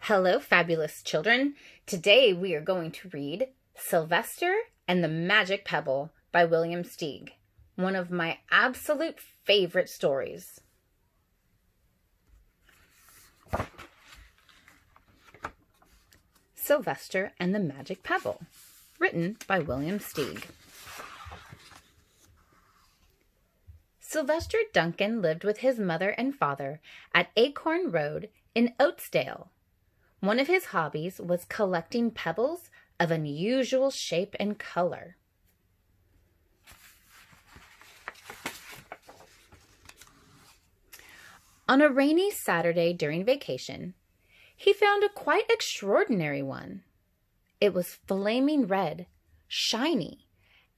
Hello, fabulous children. Today we are going to read Sylvester and the Magic Pebble by William Steig, one of my absolute favorite stories. Sylvester and the Magic Pebble, written by William Steig. Sylvester Duncan lived with his mother and father at Acorn Road in Oatsdale. One of his hobbies was collecting pebbles of unusual shape and color. On a rainy Saturday during vacation, he found a quite extraordinary one. It was flaming red, shiny,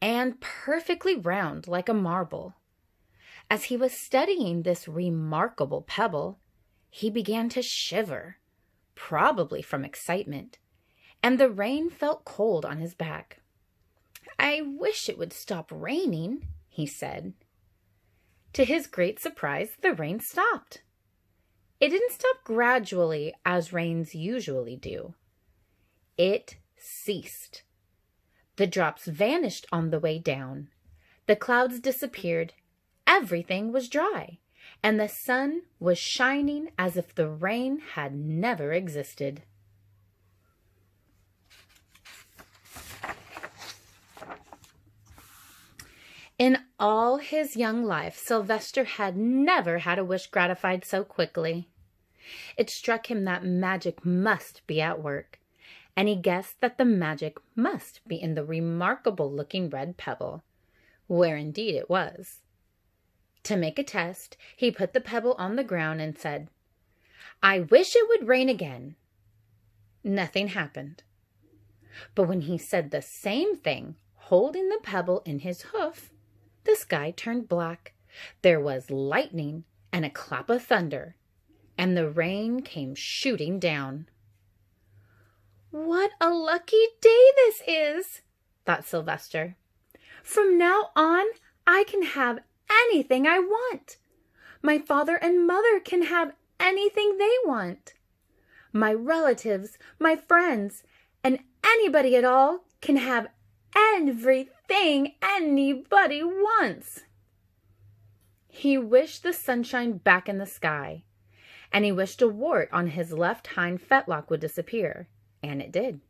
and perfectly round like a marble. As he was studying this remarkable pebble, he began to shiver, probably from excitement, and the rain felt cold on his back. "I wish it would stop raining," he said. To his great surprise, the rain stopped. It didn't stop gradually as rains usually do. It ceased. The drops vanished on the way down. The clouds disappeared. Everything was dry, and the sun was shining as if the rain had never existed. In all his young life, Sylvester had never had a wish gratified so quickly. It struck him that magic must be at work, and he guessed that the magic must be in the remarkable-looking red pebble, where indeed it was. To make a test, he put the pebble on the ground and said, "I wish it would rain again." Nothing happened. But when he said the same thing, holding the pebble in his hoof, the sky turned black. There was lightning and a clap of thunder, and the rain came shooting down. "What a lucky day this is," thought Sylvester. "From now on, I can have anything I want. My father and mother can have anything they want. My relatives, my friends, and anybody at all can have everything anybody wants." He wished the sunshine back in the sky, and he wished a wart on his left hind fetlock would disappear, and it did.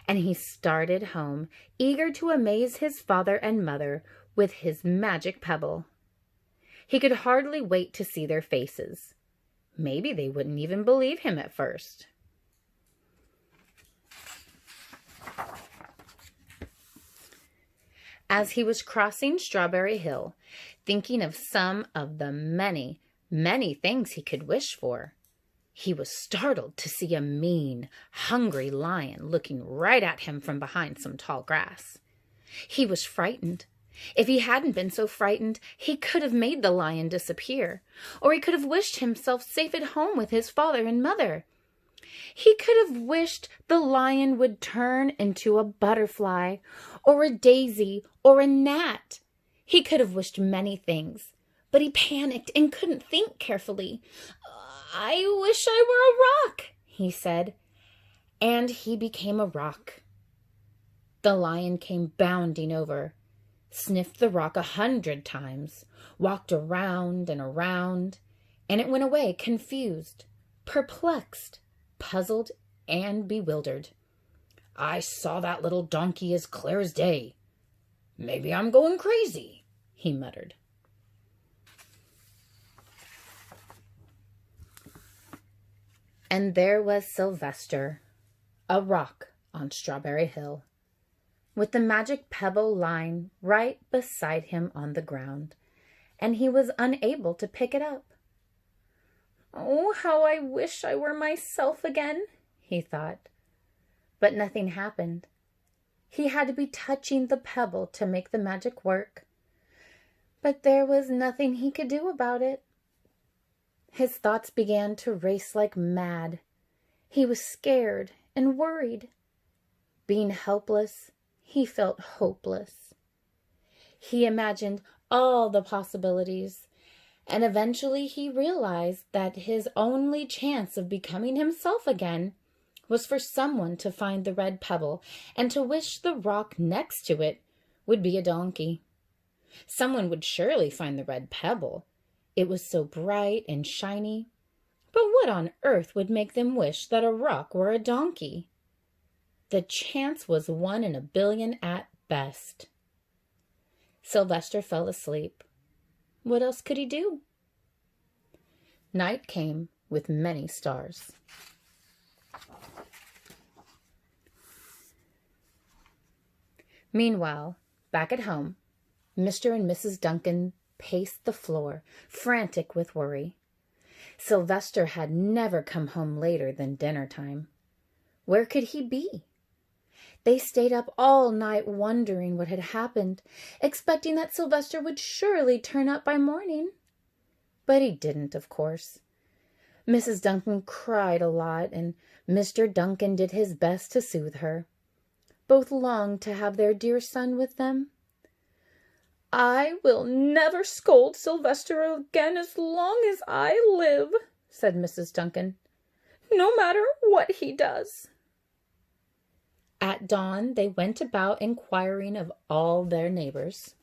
And he started home, eager to amaze his father and mother with his magic pebble. He could hardly wait to see their faces. Maybe they wouldn't even believe him at first. As he was crossing Strawberry Hill, thinking of some of the many, many things he could wish for, he was startled to see a mean, hungry lion looking right at him from behind some tall grass. He was frightened. If he hadn't been so frightened, he could have made the lion disappear, or he could have wished himself safe at home with his father and mother. He could have wished the lion would turn into a butterfly, or a daisy, or a gnat. He could have wished many things, but he panicked and couldn't think carefully. "I wish I were a rock," he said, and he became a rock. The lion came bounding over, sniffed the rock 100 times, walked around and around, and it went away confused, perplexed, puzzled, and bewildered. "I saw that little donkey as clear as day. Maybe I'm going crazy," he muttered. And there was Sylvester, a rock on Strawberry Hill, with the magic pebble lying right beside him on the ground, and he was unable to pick it up. "Oh, how I wish I were myself again," he thought. But nothing happened. He had to be touching the pebble to make the magic work. But there was nothing he could do about it. His thoughts began to race like mad. He was scared and worried. Being helpless, he felt hopeless. He imagined all the possibilities, And eventually he realized that his only chance of becoming himself again was for someone to find the red pebble and to wish the rock next to it would be a donkey. Someone would surely find the red pebble. It was so bright and shiny. But what on earth would make them wish that a rock were a donkey? The chance was 1 in a billion at best. Sylvester fell asleep. What else could he do? Night came with many stars. Meanwhile, back at home, Mr. and Mrs. Duncan paced the floor, frantic with worry. Sylvester had never come home later than dinner time. Where could he be? They stayed up all night wondering what had happened, expecting that Sylvester would surely turn up by morning. But he didn't, of course. Mrs. Duncan cried a lot, and Mr. Duncan did his best to soothe her. Both longed to have their dear son with them. "I will never scold Sylvester again as long as I live," said Mrs. Duncan, "no matter what he does." At dawn, they went about inquiring of all their neighbors.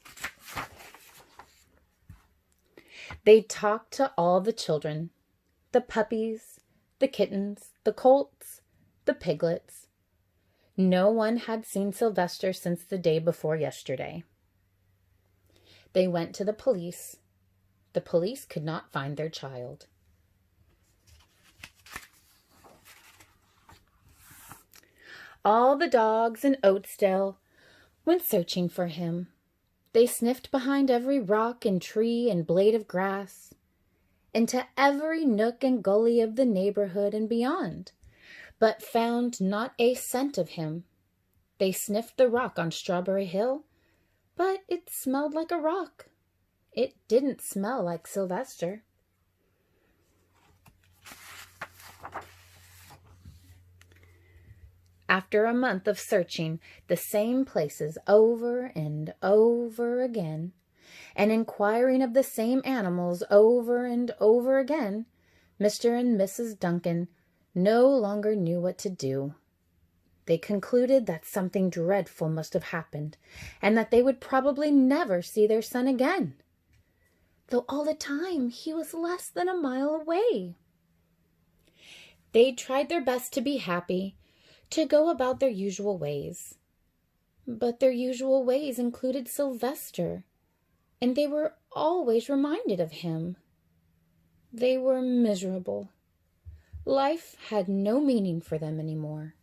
They talked to all the children, the puppies, the kittens, the colts, the piglets. No one had seen Sylvester since the day before yesterday. They went to the police. The police could not find their child. All the dogs in Oatsdale went searching for him. They sniffed behind every rock and tree and blade of grass, into every nook and gully of the neighborhood and beyond, but found not a scent of him. They sniffed the rock on Strawberry Hill, but it smelled like a rock. It didn't smell like Sylvester. After a month of searching the same places over and over again, and inquiring of the same animals over and over again, Mr. and Mrs. Duncan no longer knew what to do. They concluded that something dreadful must have happened, and that they would probably never see their son again, though all the time he was less than a mile away. They tried their best to be happy, to go about their usual ways. But their usual ways included Sylvester, and they were always reminded of him. They were miserable. Life had no meaning for them anymore.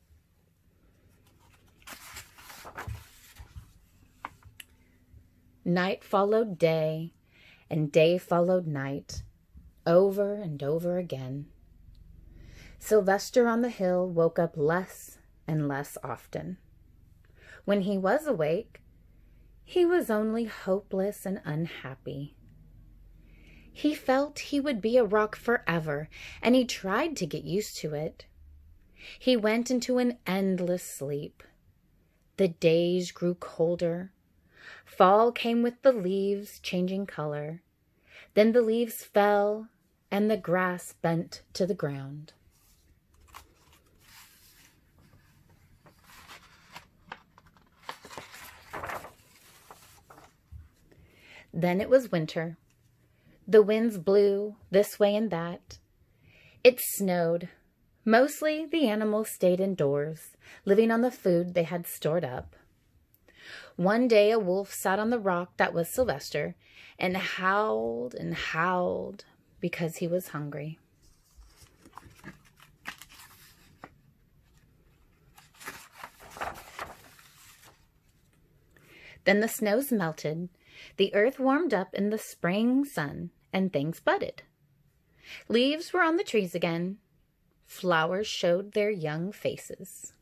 Night followed day, and day followed night, over and over again. Sylvester on the hill woke up less and less often. When he was awake, he was only hopeless and unhappy. He felt he would be a rock forever, and he tried to get used to it. He went into an endless sleep. The days grew colder. Fall came with the leaves changing color. Then the leaves fell, and the grass bent to the ground. Then it was winter. The winds blew this way and that. It snowed. Mostly the animals stayed indoors, living on the food they had stored up. One day a wolf sat on the rock that was Sylvester and howled because he was hungry. Then the snows melted. The earth warmed up in the spring sun, and things budded. Leaves were on the trees again. Flowers showed their young faces.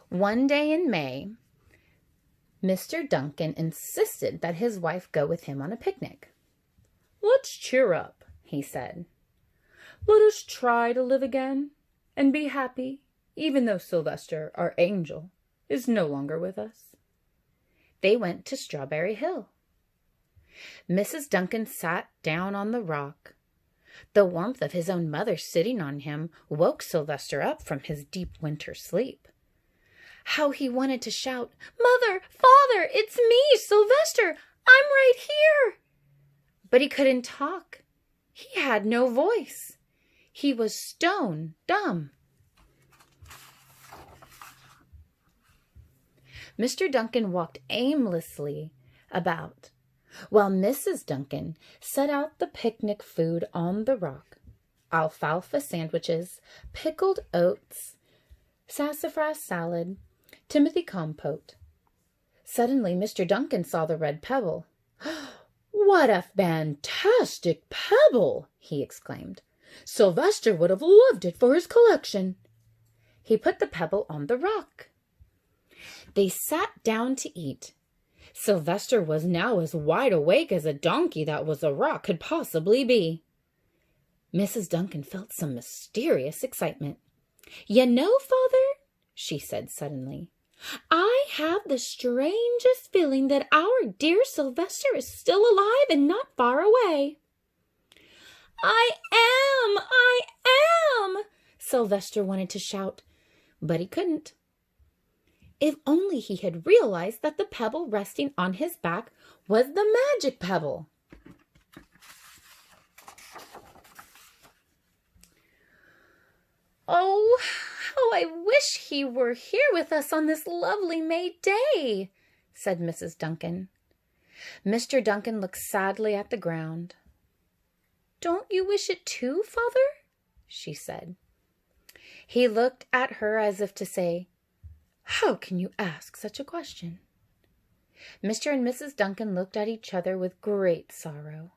One day in May, Mr. Duncan insisted that his wife go with him on a picnic. "Let's cheer up," he said. "Let us try to live again and be happy, even though Sylvester, our angel, is no longer with us." they went to Strawberry Hill. Mrs. Duncan sat down on the rock. The warmth of his own mother sitting on him woke Sylvester up from his deep winter sleep. How he wanted to shout, "Mother! Father! It's me, Sylvester! I'm right here!" But he couldn't talk. He had no voice. He was stone dumb. Mr. Duncan walked aimlessly about, while Mrs. Duncan set out the picnic food on the rock: alfalfa sandwiches, pickled oats, sassafras salad, Timothy compote. Suddenly Mr. Duncan saw the red pebble. "What a fantastic pebble!" he exclaimed. "Sylvester would have loved it for his collection." He put the pebble on the rock. They sat down to eat. Sylvester was now as wide awake as a donkey that was a rock could possibly be. Mrs. Duncan felt some mysterious excitement. "You know, Father," she said suddenly, "I have the strangest feeling that our dear Sylvester is still alive and not far away." I am, Sylvester wanted to shout, but he couldn't. If only he had realized that the pebble resting on his back was the Magic Pebble. "Oh, how I wish he were here with us on this lovely May day," said Mrs. Duncan. Mr. Duncan looked sadly at the ground. "Don't you wish it too, Father?" she said. He looked at her as if to say, "How can you ask such a question?" Mr. and Mrs. Duncan looked at each other with great sorrow.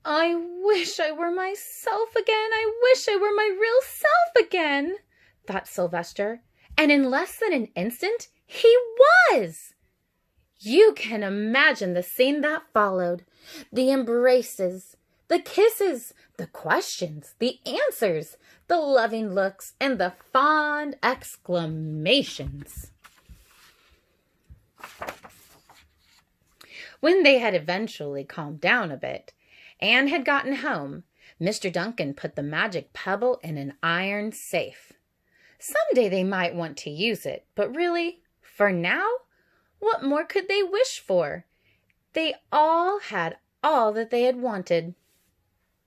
"I wish I were myself again. I wish I were my real self again," thought Sylvester, and in less than an instant he was. You can imagine the scene that followed: the embraces, the kisses, the questions, the answers, the loving looks, and the fond exclamations. When they had eventually calmed down a bit and had gotten home, Mr. Duncan put the Magic Pebble in an iron safe. Someday they might want to use it, but really, for now, what more could they wish for? They all had all that they had wanted.